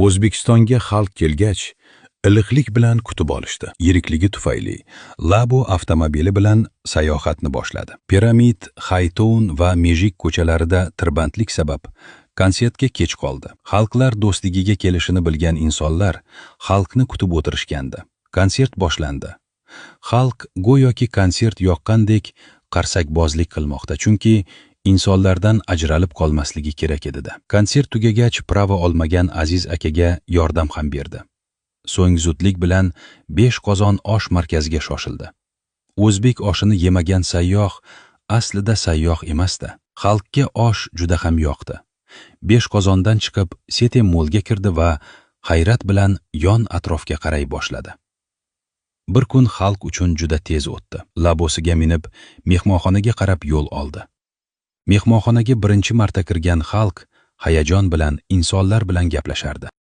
O'zbekistonga xalq kelgach, iliqlik bilan kutib olishdi. Yirikligi tufayli Labo avtomobili bilan sayohatni boshladi. Piramid, Haytoun va Mejik ko'chalarida tirbandlik sabab konsertga kech qoldi. Xalqlar do'stligiga kelishini bilgan insonlar xalqni kutib o'tirishgandi. Konsert boshlandi. Xalq go'yoki konsert yoqqandek qarsakbozlik qilmoqda, chunki insonlardan ajralib qolmasligi kerak edi. Konsert tugagach, prava olmagan aziz akaga yordam ham berdi. So'ng zudlik bilan 5 qozon osh markaziga shoshildi. O'zbek oshini yemagan sayyoh aslida sayyoh emasdi. Xalqga osh juda ham yoqdi. 5 qozondan chiqib Sete Mollga kirdi va hayrat bilan yon atrofga qaray boshladi. Bir kun xalq uchun juda tez o'tdi. Labosiga minib, mehmonxonaga qarab yo'l oldi. Mehmonxonaga birinchi marta kirgan xalq hayajon bilan insonlar bilan gaplashardi.